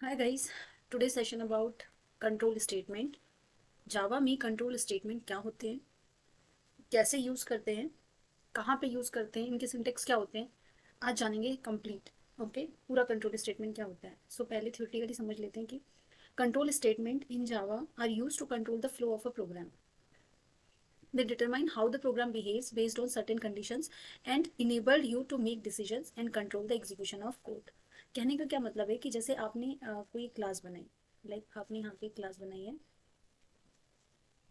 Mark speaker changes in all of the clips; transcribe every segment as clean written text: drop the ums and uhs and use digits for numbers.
Speaker 1: Hi guys, today's session about control statement. जावा में control statement क्या होते हैं, कैसे यूज करते हैं, कहाँ पे यूज करते हैं, इनके सिंटेक्स क्या होते हैं, आज जानेंगे कंप्लीट। ओके, पूरा कंट्रोल स्टेटमेंट क्या होता है। सो पहले थ्योरेटिकली समझ लेते हैं कि control statement in Java are use to control the flow of a program. They determine how the program behaves based on certain conditions and enable you to make decisions and control the execution of code. कहने का क्या मतलब है कि जैसे आपने कोई class बनाई, लाइक आपने यहाँ पे क्लास बनाई है,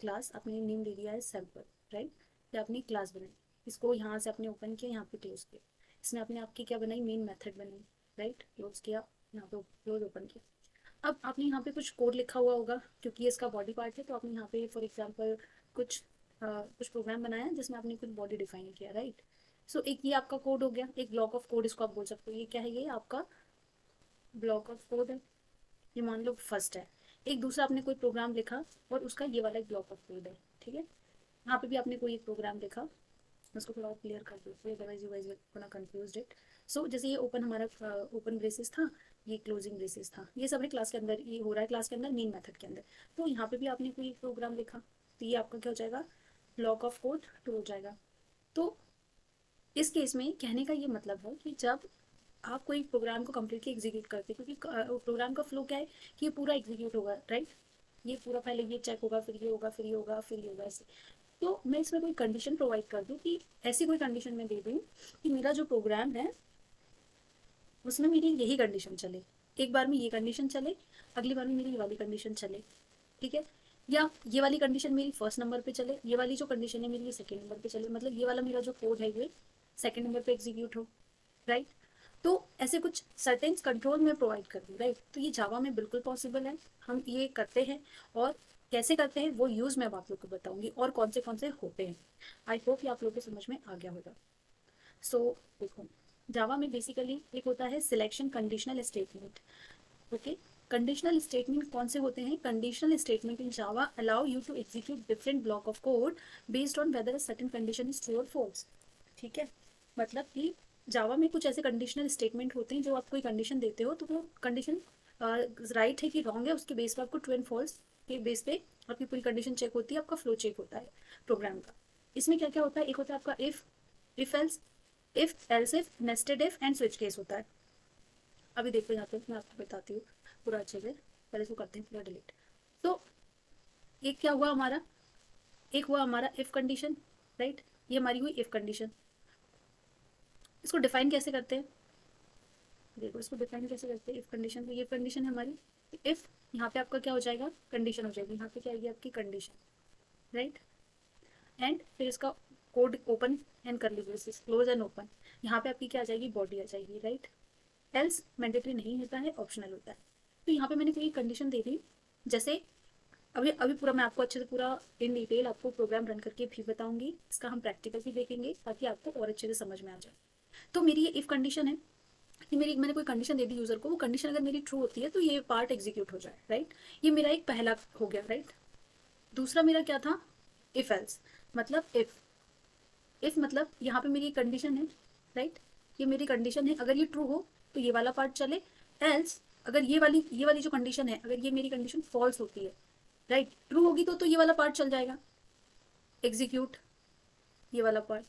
Speaker 1: क्लास आपने नेम दे दिया है सैम्पल, राइट। या आपने क्लास बनाई, इसको यहाँ से आपने ओपन किया, यहाँ पे क्लोज किया, इसने आपने आपकी क्या बनाई, मेन मेथड बनाई, राइट। क्लोज किया, यहाँ पे क्लोज ओपन किया। अब आपने यहाँ पे कुछ कोड लिखा हुआ होगा, क्योंकि ये इसका बॉडी पार्ट है, तो आपने यहाँ पे फॉर एग्जाम्पल कुछ कुछ प्रोग्राम बनाया जिसमें आपने कुछ बॉडी डिफाइन किया, राइट। सो एक ये आपका कोड हो गया, एक ब्लॉक ऑफ कोड इसको आप बोल सकते हो। ये क्या है, ये आपका ब्लॉक ऑफ कोड है, ये मान लो फर्स्ट है। एक दूसरा आपने कोई प्रोग्राम लिखा और उसका ये वाला एक ब्लॉक ऑफ कोड है, ठीक है। यहाँ पे भी आपने कोई एक प्रोग्राम लिखा, मैं उसको थोड़ा क्लियर कर देती हूँ, अदरवाइज यू गाइस विल थोड़ा कंफ्यूज्ड इट। सो जैसे ये ओपन हमारा ओपन ब्रेसेस था, ये क्लोजिंग ब्रेसेस था, ये सब है क्लास के अंदर, ये हो रहा है क्लास के अंदर मेन मेथड के अंदर। तो यहाँ पे भी आपने कोई एक प्रोग्राम लिखा, तो ये आपका क्या हो जाएगा, ब्लॉक ऑफ कोड 2 हो जाएगा। तो इस केस में कहने का ये मतलब है कि जब आप कोई प्रोग्राम को कम्प्लीटली एग्जीक्यूट करते हैं, क्योंकि प्रोग्राम का फ्लो क्या है कि ये पूरा एग्जीक्यूट होगा, राइट। ये पूरा पहले ये चेक होगा, फिर ये होगा, फिर ये होगा, फिर ये होगा, ऐसे। तो मैं इसमें कोई कंडीशन प्रोवाइड कर दूँ कि ऐसी कोई कंडीशन मैं दे दूँ कि मेरा जो प्रोग्राम है उसमें मेरी यही कंडीशन चले, एक बार में ये कंडीशन चले, अगली बार में मेरी ये वाली कंडीशन चले, ठीक है। या ये वाली कंडीशन मेरी फर्स्ट नंबर पे चले, ये वाली जो कंडीशन है मेरी ये सेकंड नंबर पे चले, मतलब ये वाला मेरा जो कोड है ये सेकंड नंबर पे एग्जीक्यूट हो, राइट। तो ऐसे कुछ सर्टेन कंट्रोल में प्रोवाइड कर दूँ, राइट। तो ये जावा में बिल्कुल पॉसिबल है, हम ये करते हैं। और कैसे करते हैं वो यूज़ मैं आप लोग को बताऊंगी, और कौन से होते हैं। आई होप ये आप लोग को समझ में आ गया होगा। सो देखो, जावा में बेसिकली एक होता है selection conditional statement. Okay, conditional statement कौन से होते हैं, conditional statement in Java allow you to execute different block of code based on whether a certain condition is true और फॉल्स, ठीक है। मतलब कि जावा में कुछ ऐसे कंडीशनल स्टेटमेंट होते हैं, जो आप कोई कंडीशन देते हो तो वो कंडीशन राइट है कि रॉन्ग है, उसके बेस पे आपको ट्रू एंड फॉल्स के बेस पे आपकी पूरी कंडीशन चेक होती है, आपका फ्लो चेक होता है प्रोग्राम का। इसमें क्या क्या होता है, एक होता है आपका if else, if else if, nested if and switch case होता है। अभी देखो यहाँ पे मैं आपको बताती हूँ पूरा अच्छे से, पहले इसको करते हैं पूरा डिलीट। तो एक क्या हुआ हमारा, एक हुआ हमारा इफ कंडीशन, राइट। ये हमारी हुई इफ कंडीशन। इसको डिफाइन कैसे करते हैं, देखो इसको डिफाइन कैसे करते हैं इफ कंडीशन को। ये कंडीशन है हमारी इफ, यहाँ पे आपका क्या हो जाएगा, कंडीशन हो जाएगी, यहाँ पे क्या आएगी आपकी कंडीशन, राइट। एंड फिर इसका कोड ओपन एंड कर लीजिए, क्लोज एंड ओपन, यहाँ पे आपकी क्या आ जाएगी, बॉडी आ जाएगी, राइट। एल्स मैंडेटरी नहीं होता है, ऑप्शनल होता है। तो यहाँ पे मैंने कोई कंडीशन दे दी, जैसे अभी अभी पूरा मैं आपको अच्छे से पूरा इन डिटेल आपको प्रोग्राम रन करके भी बताऊंगी, इसका हम प्रैक्टिकल भी देखेंगे ताकि आपको और अच्छे से समझ में आ जाए। तो मेरी ये इफ कंडीशन है कि मेरी मैंने कोई कंडीशन दे दी यूजर को, वो कंडीशन अगर मेरी ट्रू होती है तो ये पार्ट एग्जीक्यूट हो जाए, राइट। ये मेरा एक पहला हो गया, राइट। दूसरा मेरा क्या था, इफ एल्स, मतलब इफ मतलब यहाँ पे मेरी कंडीशन है, राइट। ये मेरी कंडीशन है, अगर ये ट्रू हो तो ये वाला पार्ट चले। एल्स अगर ये वाली जो कंडीशन है, अगर ये मेरी कंडीशन फॉल्स होती है, राइट, ट्रू होगी तो ये वाला पार्ट चल जाएगा, एग्जीक्यूट ये वाला पार्ट।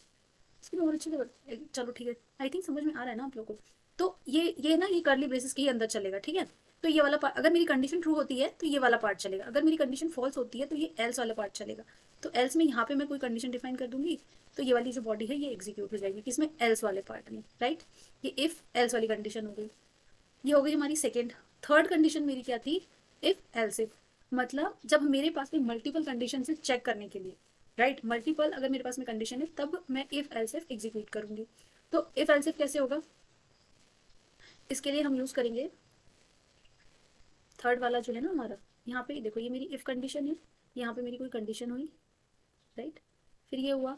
Speaker 1: इसमें और अच्छे से चलो ठीक है, आई थिंक समझ में आ रहा है ना आप लोगों को। तो ये ना ये कर्ली ब्रेसेस के ही अंदर चलेगा, ठीक है। तो ये वाला पार्ट अगर मेरी कंडीशन ट्रू होती है तो ये वाला पार्ट चलेगा, अगर मेरी कंडीशन फॉल्स होती है तो ये एल्स वाला पार्ट चलेगा। तो एल्स में यहाँ पे मैं कोई कंडीशन डिफाइन कर दूंगी, तो ये वाली जो बॉडी है ये एग्जीक्यूट हो जाएगी, किसमें, एल्स वाले पार्ट में, राइट। ये इफ एल्स वाली कंडीशन हो गई, ये हो गई हमारी सेकेंड। थर्ड कंडीशन मेरी क्या थी, इफ एल्स इफ, मतलब जब मेरे पास में मल्टीपल कंडीशन से चेक करने के लिए, राइट, मल्टीपल अगर मेरे पास में कंडीशन है तब मैं इफ एल्स इफ एग्जीक्यूट करूंगी। तो इफ एल्स इफ कैसे होगा, इसके लिए हम यूज करेंगे थर्ड वाला जो है ना हमारा, यहाँ पे देखो ये मेरी इफ कंडीशन है, यहाँ पे मेरी कोई कंडीशन हुई, राइट। फिर ये हुआ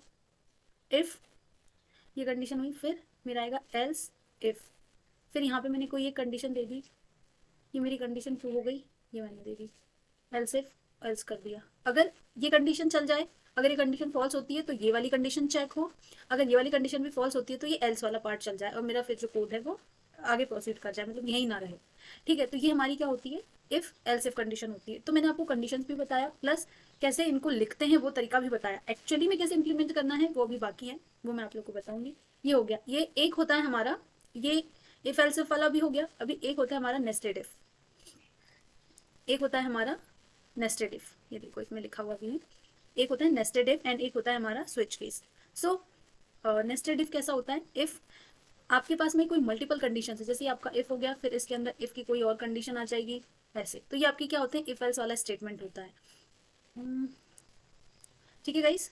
Speaker 1: इफ, ये कंडीशन हुई, फिर मेरा आएगा एल्स इफ। फिर यहाँ पे मैंने कोई एक कंडीशन दे दी, ये मेरी कंडीशन ट्रू हो गई, ये मैंने दे दी एल्स इफ, एल्स कर दिया। अगर ये कंडीशन चल जाए, अगर ये कंडीशन फॉल्स होती है तो ये वाली कंडीशन चेक हो, अगर ये वाली कंडीशन भी फॉल्स होती है तो ये एल्स वाला पार्ट चल जाए और मेरा फिर जो कोड है वो आगे प्रोसीड कर जाए, मतलब यही ना रहे। ठीक है, तो ये हमारी क्या होती है, इफ एल्स इफ कंडीशन होती है। तो मैंने आपको कंडीशंस भी बताया, प्लस कैसे इनको लिखते हैं वो तरीका भी बताया, एक्चुअली में कैसे इंप्लीमेंट करना है वो भी बाकी है, वो मैं आप लोग को बताऊंगी। ये हो गया, ये एक होता है हमारा, ये इफ एल्स इफ वाला भी हो गया। अभी एक होता है हमारा नेस्टेड इफ, एक होता है हमारा नेस्टेड इफ, ये देखो इसमें लिखा हुआ भी है, एक होता है नेस्टेड इफ एंड एक होता है हमारा switch case. So nested if कैसा होता है, इफ आपके पास में कोई मल्टीपल कंडीशन है, जैसे आपका इफ हो गया, फिर इसके अंदर इफ की कोई और कंडीशन आ जाएगी ऐसे, तो ये आपकी क्या होते हैं, इफ एल्स वाला स्टेटमेंट होता है। ठीक है गाइस।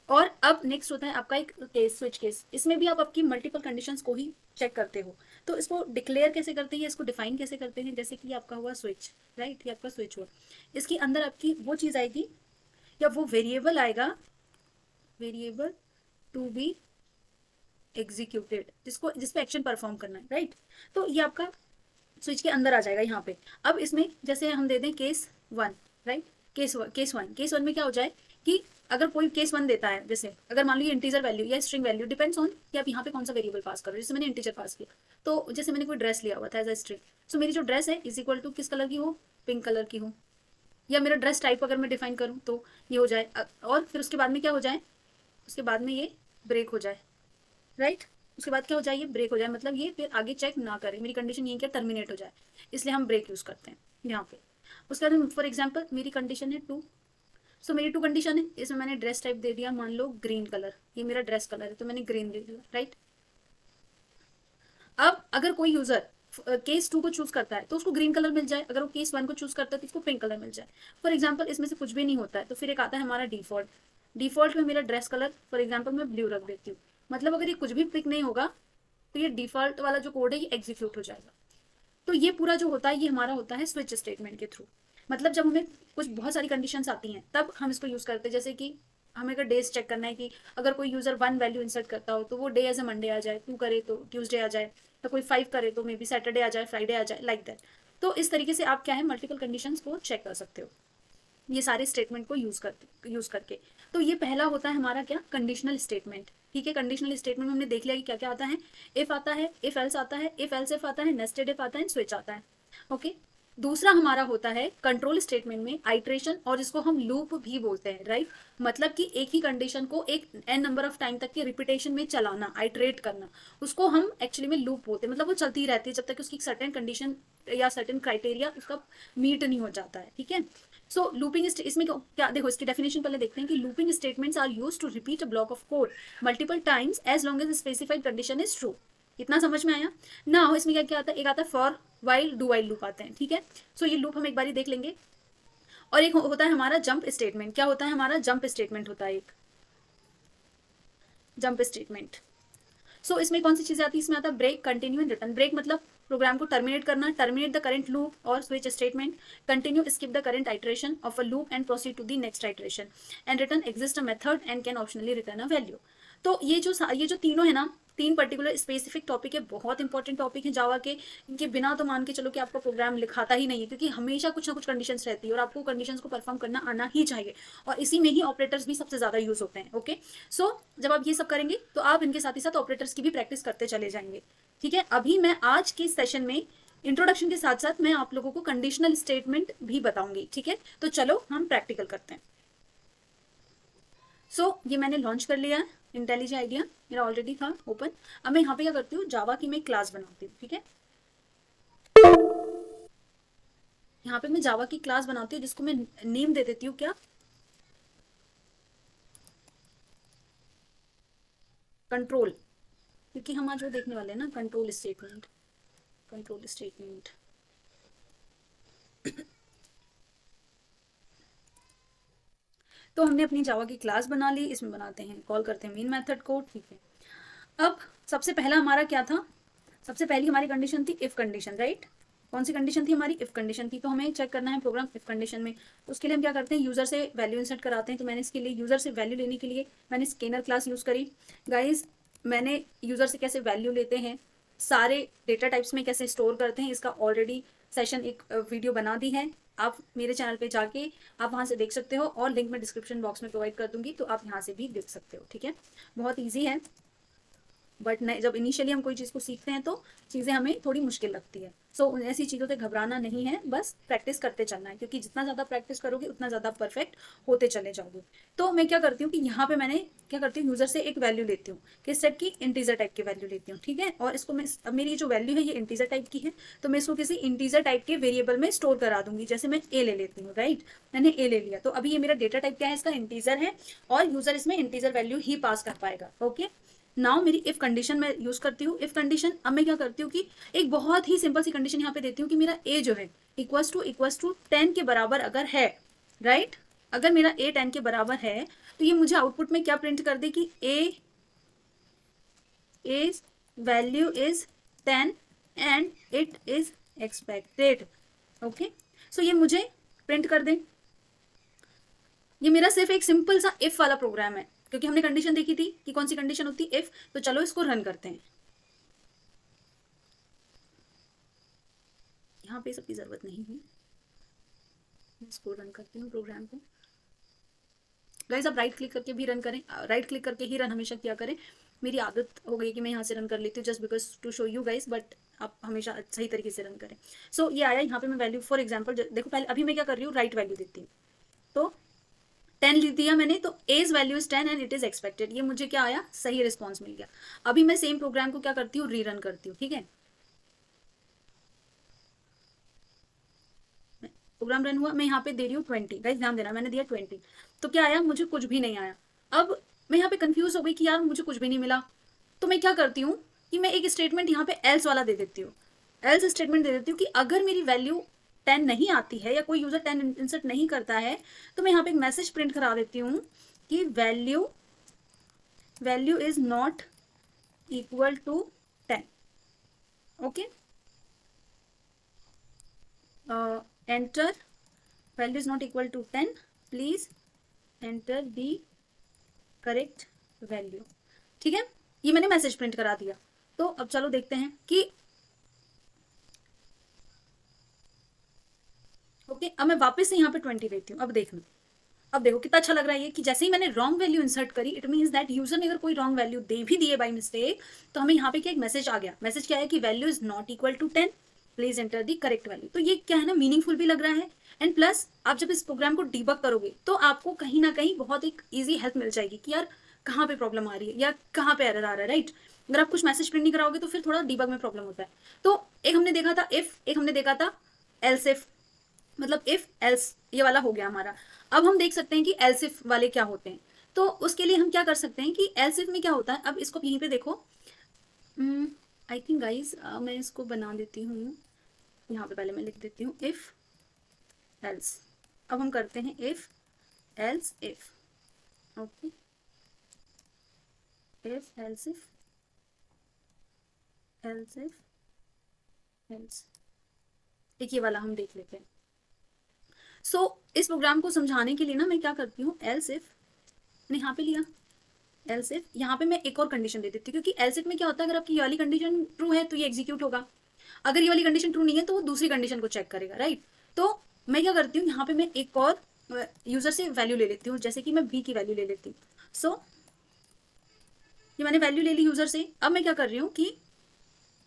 Speaker 1: और अब नेक्स्ट होता है आपका एक केस, स्विच केस। इसमें भी आप आपकी मल्टीपल कंडीशंस को ही चेक करते हो। तो इसको डिक्लेयर कैसे करते हैं, इसको डिफाइन कैसे करते हैं, जैसे कि आपका हुआ स्विच, राइट, ये आपका स्विच हुआ, इसके अंदर आपकी वो चीज आएगी या वो वेरिएबल आएगा, वेरिएबल टू बी एग्जीक्यूटेड, जिसपे एक्शन परफॉर्म करना है, राइट। तो ये आपका स्विच के अंदर आ जाएगा यहाँ पे। अब इसमें जैसे हम दे दें केस 1, राइट, केस वन में क्या हो जाए कि अगर कोई केस 1 देता है, जैसे अगर मान लो ये इंटीजर वैल्यू या स्ट्रिंग वैल्यू, डिपेंड्स ऑन कि आप यहाँ पे कौन सा वेरिएबल पास कर रहे हो। जैसे मैंने इंटीजर पास किया, तो जैसे मैंने कोई ड्रेस लिया हुआ था एज अ स्ट्रिंग, सो मेरी जो ड्रेस है इज इक्वल टू किस कलर की हो, पिंक कलर की हो, या मेरा ड्रेस टाइप अगर मैं डिफाइन करूँ तो ये हो जाए, और फिर उसके बाद में क्या हो जाए, उसके बाद में ये ब्रेक हो जाए, राइट। उसके बाद क्या हो जाए, ये ब्रेक हो जाए, मतलब ये फिर आगे चेक ना करे, मेरी कंडीशन ये क्या टर्मिनेट हो जाए, इसलिए हम ब्रेक यूज करते हैं यहाँ पे। उसके बाद फॉर एग्जाम्पल मेरी कंडीशन है 2, सो मेरी 2 कंडीशन है, इसमें मैंने ड्रेस टाइप दे दिया, मान लो ग्रीन कलर, ये मेरा ड्रेस कलर है तो मैंने ग्रीन दे दिया, राइट। अब अगर कोई यूजर केस 2 को चूज करता है तो उसको ग्रीन कलर मिल जाए, अगर वो केस 1 को चूज करता है तो उसको पिंक कलर मिल जाए। फॉर एग्जाम्पल इसमें से कुछ भी नहीं होता है तो फिर एक आता है हमारा डिफॉल्ट, डिफॉल्ट में मेरा ड्रेस कलर फॉर एग्जाम्पल मैं ब्लू रख देती हूँ, मतलब अगर ये कुछ भी पिक नहीं होगा तो ये डिफॉल्ट वाला जो कोड है ये एग्जीक्यूट हो जाएगा। तो ये पूरा जो होता है ये हमारा होता है स्विच स्टेटमेंट के थ्रू। मतलब जब हमें कुछ बहुत सारी कंडीशंस आती हैं तब हम इसको यूज करते हैं, जैसे कि हमें अगर डेज चेक करना है कि अगर कोई यूजर 1 वैल्यू इंसर्ट करता हो तो वो डे एज ए मंडे आ जाए, 2 करे तो ट्यूसडे आ जाए, तो कोई 5 करे तो मे बी सैटरडे आ जाए, फ्राइडे आ जाए, लाइक दैट। तो इस तरीके से आप क्या है मल्टीपल कंडीशंस को चेक कर सकते हो ये सारे स्टेटमेंट को यूज करके। तो ये पहला होता है हमारा क्या, कंडीशनल स्टेटमेंट। ठीक है, कंडीशनल स्टेटमेंट में हमने देख लिया कि क्या क्या आता है, इफ आता है, इफ एल्स आता है, इफ एल्स इफ आता है, नेस्टेड इफ आता है, स्विच आता है। ओके। दूसरा हमारा होता है कंट्रोल स्टेटमेंट में आइट्रेशन, और जिसको हम लूप भी बोलते हैं, राइट। मतलब कि एक ही कंडीशन को एक एन नंबर ऑफ टाइम तक के रिपीटेशन में चलाना, आइट्रेट करना, उसको हम एक्चुअली में लूप बोलते हैं। मतलब वो चलती रहती है जब तक उसकी सर्टेन कंडीशन या सर्टेन क्राइटेरिया उसका मीट नहीं हो जाता है। ठीक है। सो लूपिंग इसमें क्या, देखो इसकी डेफिनेशन पहले देखते हैं कि looping statements are used to repeat a block of code multiple times as long as specified condition is true. इतना समझ में आया ना। इसमें क्या क्या आता है, एक आता है for while, do while loop आते हैं। ठीक है। सो ये लूप हम एक बार देख लेंगे। और एक होता है हमारा जंप स्टेटमेंट। क्या होता है हमारा जंप स्टेटमेंट, होता है एक जंप स्टेटमेंट। सो इसमें कौन सी चीजें आती है, इसमें आता है break, continue and return. Break मतलब प्रोग्राम को टर्मिनेट करना, टर्मिनेट द करंट लूप और switch statement. Continue, skip the current iteration of a loop and proceed to the next iteration. And return, exist a method and can optionally return a value. तो ये जो तीनों है ना, 3 particular specific topic है, बहुत important topic है जावा के। इनके बिना तो मान के चलो कि आपका प्रोग्राम लिखाता ही नहीं है, क्योंकि हमेशा कुछ ना कुछ कंडीशंस रहती है और आपको कंडीशंस को परफॉर्म करना आना ही चाहिए। और इसी में ही ऑपरेटर्स भी सबसे ज्यादा यूज होते हैं। ओके। सो जब आप ये सब करेंगे तो आप इनके साथ ही साथ ऑपरेटर्स की भी प्रैक्टिस करते चले जाएंगे। ठीक है। अभी मैं आज के सेशन में इंट्रोडक्शन के साथ साथ मैं आप लोगों को कंडीशनल स्टेटमेंट भी बताऊंगी। ठीक है। तो चलो हम प्रैक्टिकल करते हैं। सो ये मैंने लॉन्च कर लिया है, इंटेलिजेंट आइडिया मेरा ऑलरेडी था ओपन। अब मैं यहाँ पे क्या करती हूँ, जावा की मैं क्लास बनाती हूँ। ठीक है। यहाँ पे मैं जावा की क्लास बनाती हूँ जिसको मैं नेम दे देती हूँ, क्या, कंट्रोल, क्योंकि हम आज वो देखने वाले हैं ना, कंट्रोल स्टेटमेंट। कंट्रोल स्टेटमेंट तो हमने अपनी जावा की क्लास बना ली, इसमें बनाते हैं, कॉल करते हैं मेन मेथड को। ठीक है। अब सबसे पहला हमारा क्या था, सबसे पहली हमारी कंडीशन थी इफ कंडीशन, राइट। कौन सी कंडीशन थी हमारी, इफ कंडीशन थी। तो हमें चेक करना है प्रोग्राम इफ कंडीशन में। तो उसके लिए हम क्या करते हैं, यूजर से वैल्यू इंसर्ट कराते हैं। तो मैंने इसके लिए यूजर से वैल्यू लेने के लिए मैंने स्कैनर क्लास यूज करी। गाइज मैंने यूजर से कैसे वैल्यू लेते हैं, सारे डेटा टाइप्स में कैसे स्टोर करते हैं, इसका ऑलरेडी सेशन एक वीडियो बना दी है। आप मेरे चैनल पे जाके आप वहां से देख सकते हो, और लिंक मैं डिस्क्रिप्शन बॉक्स में प्रोवाइड कर दूंगी, तो आप यहाँ से भी देख सकते हो। ठीक है। बहुत ईजी है। बट जब इनिशियली हम कोई चीज़ को सीखते हैं तो चीज़ें हमें थोड़ी मुश्किल लगती है। सो ऐसी चीज़ों से घबराना नहीं है, बस प्रैक्टिस करते चलना है, क्योंकि जितना ज़्यादा प्रैक्टिस करोगे उतना ज़्यादा परफेक्ट होते चले जाओगे। तो मैं क्या करती हूँ कि यहाँ पे मैंने क्या करती हूँ, यूजर से एक वैल्यू लेती हूँ, किस टाइप की, इंटीजर टाइप की वैल्यू लेती हूँ, ठीक है। और इसको मैं, अब मेरी जो वैल्यू है ये इंटीजर टाइप की है, तो मैं इसको किसी इंटीजर टाइप के वेरिएबल में स्टोर करा दूंगी। जैसे मैं ए ले लेती हूँ, राइट, मैंने ए ले लिया, तो अभी ये मेरा डेटा टाइप क्या है, इसका इंटीजर है, और यूजर इसमें इंटीजर वैल्यू ही पास कर पाएगा। ओके, नाउ मेरी इफ कंडीशन मैं यूज करती हूँ। इफ कंडीशन, अब मैं क्या करती हूँ कि एक बहुत ही सिंपल सी कंडीशन यहाँ पे देती हूँ कि मेरा ए जो है इक्वल्स टू 10 के बराबर अगर है, राइट, अगर मेरा ए 10 के बराबर है, तो ये मुझे आउटपुट में क्या प्रिंट कर दे कि A is value is 10 and it is expected. Okay, so ये मुझे प्रिंट कर दे। ये मेरा सिर्फ एक सिंपल सा इफ वाला प्रोग्राम है, क्योंकि हमने कंडीशन देखी थी कि कौन सी कंडीशन होती है, इफ। तो चलो इसको रन करते हैं। यहाँ पे सबकी जरूरत नहीं है, इसको रन करती हूँ प्रोग्राम को। गाइस आप राइट क्लिक करके भी रन करें, राइट क्लिक करके ही रन हमेशा किया करें। मेरी आदत हो गई कि मैं यहाँ से रन कर लेती हूँ just because to show you guys, but आप हमेशा सही तरीके से रन करें। सो ये आया, यहाँ पे मैं वैल्यू फॉर एग्जाम्पल देखो, पहले अभी मैं क्या कर रही हूँ, राइट वैल्यू देती हूँ, तो 10 लिख दिया मैंने, तो as value is 10 and it is expected, ये मुझे क्या आया, सही रिस्पॉन्स मिल गया। अभी मैं सेम प्रोग्राम को क्या करती हूँ, रीरन करती हूँ, ठीक है। प्रोग्राम रन हुआ, मैं यहाँ पे दे रही हूँ 20, गाइस ध्यान देना, मैंने दिया 20, तो क्या आया, मुझे कुछ भी नहीं आया। अब मैं यहाँ पे कंफ्यूज हो गई कि यार मुझे कुछ भी नहीं मिला, तो मैं क्या करती हूँ कि मैं एक स्टेटमेंट यहाँ पे एल्स वाला दे देती हूँ। एल्स स्टेटमेंट दे देती हूँ कि अगर मेरी वैल्यू 10 नहीं आती है, या कोई यूजर 10 इंसर्ट नहीं करता है, तो मैं यहाँ पे एक मैसेज प्रिंट करा देती हूँ कि value is not equal to 10। Okay, enter value is not equal to 10, please enter the correct value, ठीक है। ये मैंने मैसेज प्रिंट करा दिया। तो अब चलो देखते हैं कि ओके, अब मैं वापस से यहाँ पे 20 देती हूँ। अब देखना, अब देखो कितना अच्छा लग रहा है ये, कि जैसे ही मैंने रॉन्ग वैल्यू इंसर्ट करी, इट मीन्स दैट यूजर ने अगर कोई रॉन्ग वैल्यू दे भी दिए बाय मिस्टेक, तो हमें यहाँ पे क्या एक मैसेज आ गया। मैसेज क्या है कि value is not equal to 10, please enter the correct value. तो ये क्या है ना, मीनिंगफुल भी लग रहा है, एंड प्लस आप जब इस प्रोग्राम को डीबग करोगे तो आपको कहीं ना कहीं बहुत एक ईजी हेल्प मिल जाएगी कि यार कहाँ पे प्रॉब्लम आ रही है या कहाँ पे एरर आ रहा है, राइट। अगर आप कुछ मैसेज प्रिंट नहीं कराओगे तो फिर थोड़ा डीबग में प्रॉब्लम होता है। तो एक हमने देखा था इफ, एक हमने देखा था एल्स इफ, मतलब इफ एल्स, ये वाला हो गया हमारा। अब हम देख सकते हैं कि एल्स इफ वाले क्या होते हैं। तो उसके लिए हम क्या कर सकते हैं कि एल्स इफ में क्या होता है, अब इसको यहीं पे देखो, आई थिंक गाइज मैं इसको बना देती हूँ, यहाँ पे पहले मैं लिख देती हूँ इफ एल्स। अब हम करते हैं if else if, okay, if else if else if else, एक ये वाला हम देख लेते हैं। सो इस प्रोग्राम को समझाने के लिए ना मैं क्या करती हूँ, एल्स इफ मैंने यहाँ पे लिया, एल्स इफ यहाँ पे मैं एक और कंडीशन दे देती हूँ, क्योंकि एल्स इफ में क्या होता है, अगर आपकी ये वाली कंडीशन ट्रू है तो ये एग्जीक्यूट होगा, अगर ये वाली कंडीशन ट्रू नहीं है तो वो दूसरी कंडीशन को चेक करेगा, राइट। तो मैं क्या करती हूँ, यहाँ पे मैं एक और यूजर से वैल्यू ले लेती हूँ, जैसे कि मैं बी की वैल्यू ले लेती हूँ। सो ये मैंने वैल्यू ले ली यूजर से। अब मैं क्या कर रही हूँ कि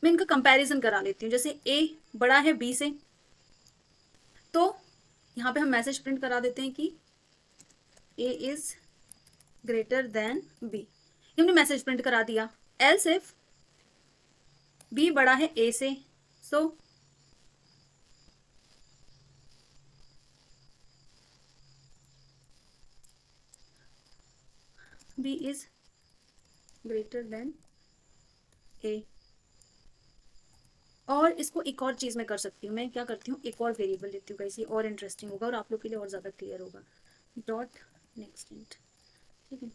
Speaker 1: मैं इनका कंपैरिजन करा लेती हूँ, जैसे ए बड़ा है बी से, तो यहाँ पे हम मैसेज प्रिंट करा देते हैं कि A is greater than B, हमने मैसेज प्रिंट करा दिया। एल्स इफ बी बड़ा है ए से, so B is greater than ए। और इसको एक और चीज मैं कर सकती हूँ, मैं क्या करती हूँ, एक और वेरिएबल लेती हूँ गाइस, ये और इंटरेस्टिंग होगा और आप लोग के लिए और ज्यादा क्लियर होगा। डॉट नेक्स्ट इंट, ठीक है।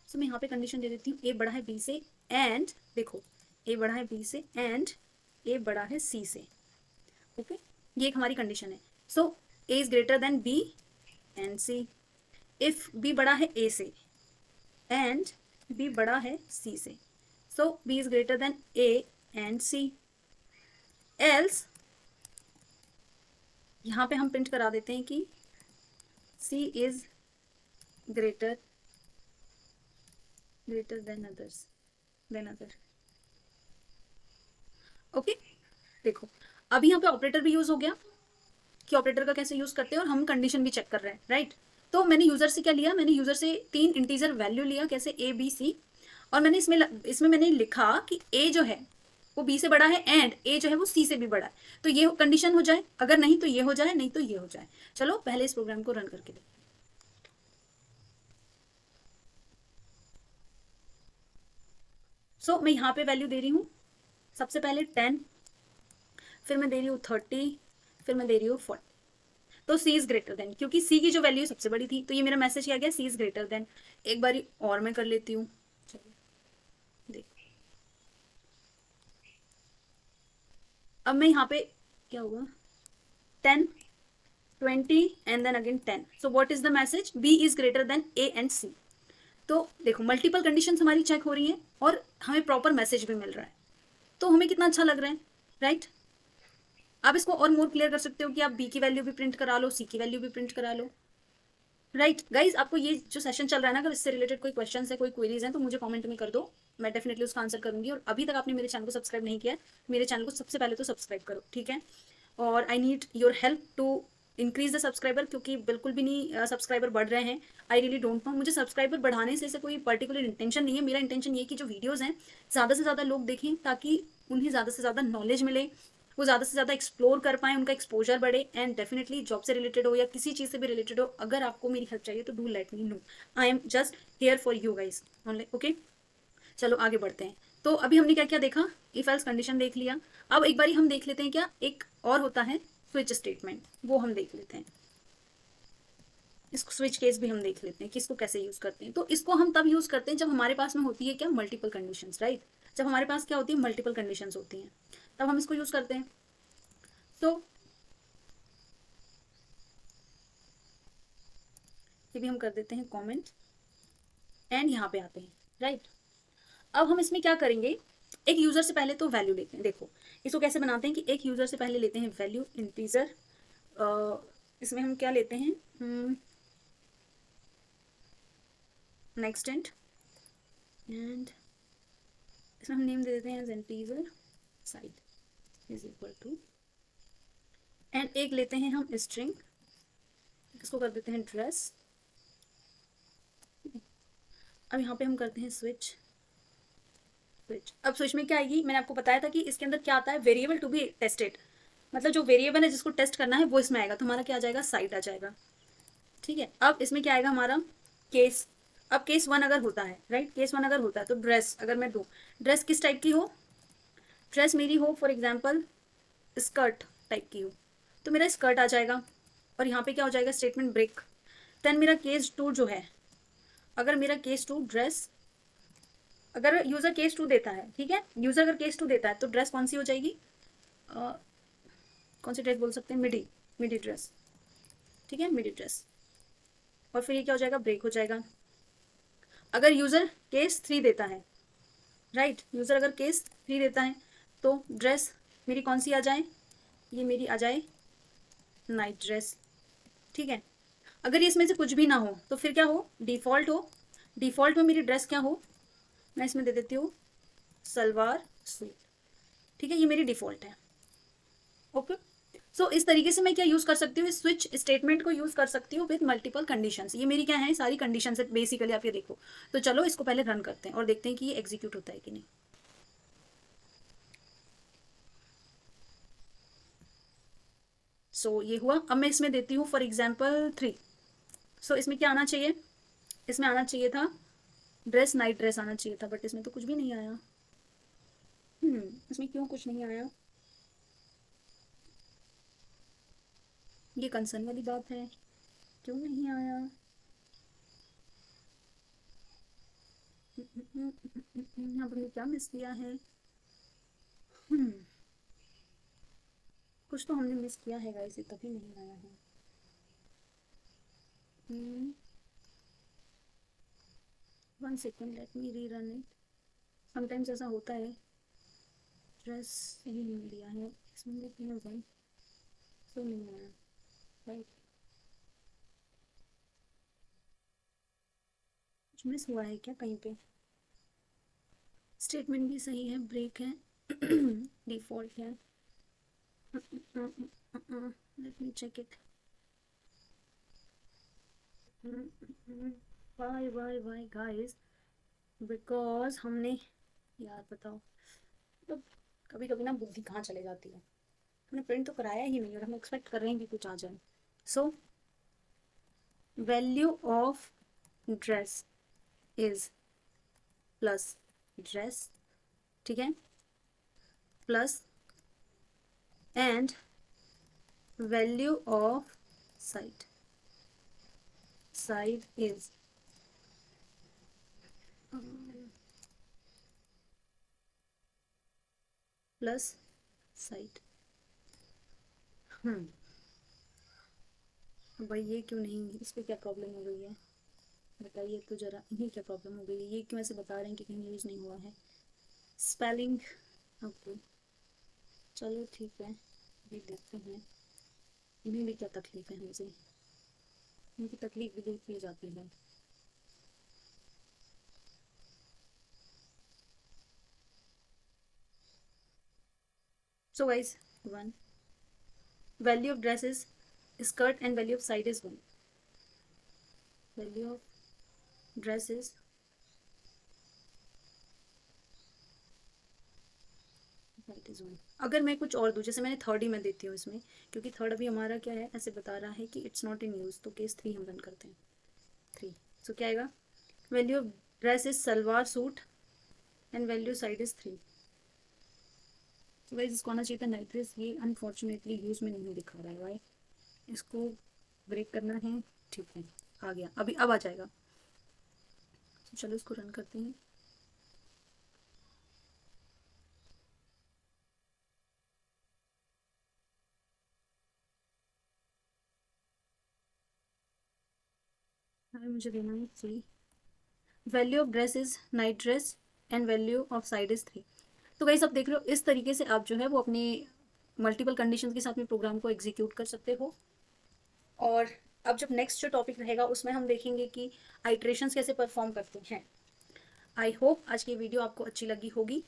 Speaker 1: सो मैं यहाँ पे कंडीशन दे देती हूँ ए बड़ा है बी से, एंड देखो ए बड़ा है बी से एंड ए बड़ा है सी से, ओके, ये एक हमारी कंडीशन है। So A is greater than B and C, if B बड़ा है ए से एंड बी बड़ा है सी से, so B is greater than A and C, else यहाँ पे हम प्रिंट करा देते हैं कि C is greater than other, okay, देखो अभी यहाँ पे ऑपरेटर भी यूज हो गया कि ऑपरेटर का कैसे यूज करते हैं, और हम कंडीशन भी चेक कर रहे हैं, राइट। तो मैंने यूजर से क्या लिया, मैंने यूजर से 3 इंटीजर वैल्यू लिया, कैसे ए बी सी, और मैंने इसमें मैंने लिखा कि ए जो है वो बी से बड़ा है एंड ए जो है वो सी से भी बड़ा है। तो ये कंडीशन हो जाए, अगर नहीं तो ये हो जाए, नहीं तो ये हो जाए। चलो पहले इस प्रोग्राम को रन करके देखते हैं। मैं यहाँ पे वैल्यू दे रही हूँ, सबसे पहले 10, फिर मैं दे रही हूँ 30, फिर मैं दे रही हूँ 40। तो सी इज ग्रेटर देन, क्योंकि सी की जो वैल्यू सबसे बड़ी थी, तो ये मेरा मैसेज क्या गया, सी इज ग्रेटर देन। एक बारी और मैं कर लेती हूँ, चलो देख। अब मैं यहाँ पे क्या हुआ, 10, 20 and then again 10। So what is the message, B is greater than A and C. तो देखो मल्टीपल कंडीशन हमारी चेक हो रही है और हमें प्रॉपर मैसेज भी मिल रहा है, तो हमें कितना अच्छा लग रहा है, राइट। आप इसको और मोर क्लियर कर सकते हो कि आप बी की वैल्यू भी प्रिंट करा लो, सी की वैल्यू भी प्रिंट करा लो, राइट। गाइज आपको ये जो सेशन चल रहा है ना, अगर इससे रिलेटेड कोई क्वेश्चन है, कोई क्वेरीज हैं, तो मुझे कमेंट में कर दो, मैं डेफिनेटली उसका आंसर करूंगी। और अभी तक आपने मेरे चैनल को सब्सक्राइब नहीं किया है, मेरे चैनल को सबसे पहले तो सब्सक्राइब करो, ठीक है। और I need your help to increase the subscriber, क्योंकि बिल्कुल भी नहीं सब्सक्राइबर बढ़ रहे हैं। आई रियली डोंट नो, मुझे सब्सक्राइबर बढ़ाने से कोई पर्टिकुलर इंटेंशन नहीं है। मेरा इंटेंशन ये कि जो वीडियोस हैं ज़्यादा से ज़्यादा लोग देखें, ताकि उन्हें ज़्यादा से ज़्यादा नॉलेज मिले, वो ज़्यादा से ज़्यादा एक्सप्लोर कर पाएँ, उनका एक्सपोजर बढ़े। एंड डेफिनेटली जॉब से रिलेटेड हो या किसी चीज़ से भी रिलेटेड हो, अगर आपको मेरी हेल्प चाहिए तो do let me know, I am just here for you guys only, okay. चलो आगे बढ़ते हैं। तो अभी हमने क्या क्या देखा, इफ एल्स कंडीशन देख लिया। अब एक बारी हम देख लेते हैं क्या एक और होता है स्विच स्टेटमेंट, वो हम देख लेते हैं। इसको स्विच केस भी हम देख लेते हैं कि इसको कैसे यूज करते हैं। तो इसको हम तब यूज करते हैं जब हमारे पास में होती है क्या, मल्टीपल कंडीशंस, राइट। जब हमारे पास क्या होती है, मल्टीपल कंडीशंस होती हैं, तब हम इसको यूज करते हैं। तो ये भी हम कर देते हैं कमेंट एंड यहाँ पे आते हैं, राइट। अब हम इसमें क्या करेंगे, एक यूजर से पहले तो वैल्यू लेते हैं। देखो इसको कैसे बनाते हैं कि एक यूजर से पहले लेते हैं वैल्यू इंटीजर, इसमें हम क्या लेते हैं, नेक्स्ट एंड इसमें हम नेम दे देते हैं as integer side is equal to, and एक लेते हैं हम स्ट्रिंग, इसको कर देते हैं ड्रेस। अब यहाँ पे हम करते हैं स्विच। अब स्विच में क्या आएगी, मैंने आपको बताया था कि इसके अंदर क्या आता है, वेरिएबल टू बी टेस्टेड, मतलब जो वेरिएबल है जिसको टेस्ट करना है वो इसमें आएगा, तो हमारा क्या आ जाएगा, साइट आ जाएगा, ठीक है। अब इसमें क्या आएगा हमारा केस। अब केस 1 अगर होता है, राइट, केस 1 अगर होता है तो ड्रेस अगर मैं दूँ, ड्रेस किस टाइप की हो, ड्रेस मेरी हो फॉर एग्जाम्पल स्कर्ट टाइप की हो, तो मेरा स्कर्ट आ जाएगा। और यहाँ पे क्या हो जाएगा, स्टेटमेंट ब्रेक। देन मेरा केस 2 जो है, अगर मेरा केस 2 ड्रेस, अगर यूजर केस 2 देता है, ठीक है, यूजर अगर केस 2 देता है तो ड्रेस कौन सी हो जाएगी, कौन सी ड्रेस बोल सकते हैं, मिडी, मिडी ड्रेस, ठीक है, मिडी ड्रेस। और फिर ये क्या हो जाएगा, ब्रेक हो जाएगा। अगर यूजर केस 3 देता है, राइट, यूजर अगर केस 3 देता है, तो ड्रेस मेरी कौन सी आ जाए, ये मेरी आ जाए नाइट ड्रेस, ठीक है। अगर ये इसमें से कुछ भी ना हो तो फिर क्या हो, डिफॉल्ट हो, डिफॉल्ट में मेरी ड्रेस क्या हो, मैं इसमें दे देती हूँ सलवार सूट, ठीक है, ये मेरी डिफॉल्ट है, ओके। सो इस तरीके से मैं क्या यूज कर सकती हूँ, स्विच स्टेटमेंट को यूज कर सकती हूँ विद मल्टीपल कंडीशंस। ये मेरी क्या है, सारी कंडीशंस है बेसिकली, आप ये देखो। तो चलो इसको पहले रन करते हैं और देखते हैं कि ये एग्जीक्यूट होता है कि नहीं। ये हुआ। अब मैं इसमें देती हूँ फॉर एग्जाम्पल 3। इसमें क्या आना चाहिए, इसमें आना चाहिए था ड्रेस, नाइट ड्रेस आना चाहिए था, बट इसमें तो कुछ भी नहीं आया। इसमें क्यों कुछ नहीं आया, ये कंसर्न वाली बात है, क्यों नहीं आया। यहाँ पर क्या मिस किया है, कुछ तो हमने मिस किया है गाइस, तभी नहीं आया है। 1 सेकेंड, लेट मी री रन इट। समटाइम्स ऐसा होता है, ड्रेस सही नहीं दिया है, इसमें देखते हैं 1, तो नहीं आया, राइट, कुछ मिस हुआ है क्या कहीं पे। स्टेटमेंट भी सही है, ब्रेक है, डिफॉल्ट है, let me check it. Why guys, because हमने, यार बताओ, मतलब कभी कभी ना बुद्धि कहाँ चले जाती है। हमने प्रिंट तो कराया ही नहीं और हम एक्सपेक्ट कर रहे हैं कि कुछ आ जाए। So value of dress is plus dress, ठीक है, plus and value of side, side is plus side. भाई ये क्यों नहीं, इस पे क्या प्रॉब्लम हो गई है बताइए तो जरा, इन्हें क्या प्रॉब्लम हो गई है, ये क्यों ऐसे बता रहे हैं कि कहीं यूज़ नहीं हुआ है स्पेलिंग। ओके चलो ठीक है, ये देखते हैं इन्हें भी क्या तकलीफ है हमसे, इनकी तकलीफ भी देख ली जाती है। So guys, one, value of dress is skirt and value of side is one, value of dress is side is one. अगर मैं कुछ और दूँ, जैसे मैंने थर्ड ही मैं देती हूँ इसमें, क्योंकि थर्ड अभी हमारा क्या है, ऐसे बता रहा है कि इट्स नॉट इन यूज, तो केस थ्री हम रन करते हैं। थ्री, सो क्या आएगा, value of dress is salwar suit and value side is three. तो गाइस इसको आना चाहिए था नाइट ड्रेस, ये अनफॉर्चुनेटली यूज में नहीं दिखा रहा है भाई, इसको ब्रेक करना है। ठीक है, आ गया, अभी अब आ जाएगा। तो चलो इसको रन करते हैं। अभी मुझे देना है three, value of dress is night dress and value of side is three. तो गाइस आप देख रहे हो, इस तरीके से आप जो है वो अपने मल्टीपल कंडीशन के साथ में प्रोग्राम को एग्जीक्यूट कर सकते हो। और अब जब नेक्स्ट जो टॉपिक रहेगा उसमें हम देखेंगे कि आइट्रेशंस कैसे परफॉर्म करते हैं। आई होप आज की वीडियो आपको अच्छी लगी होगी,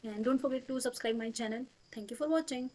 Speaker 1: and don't forget to subscribe my channel. Thank you for watching.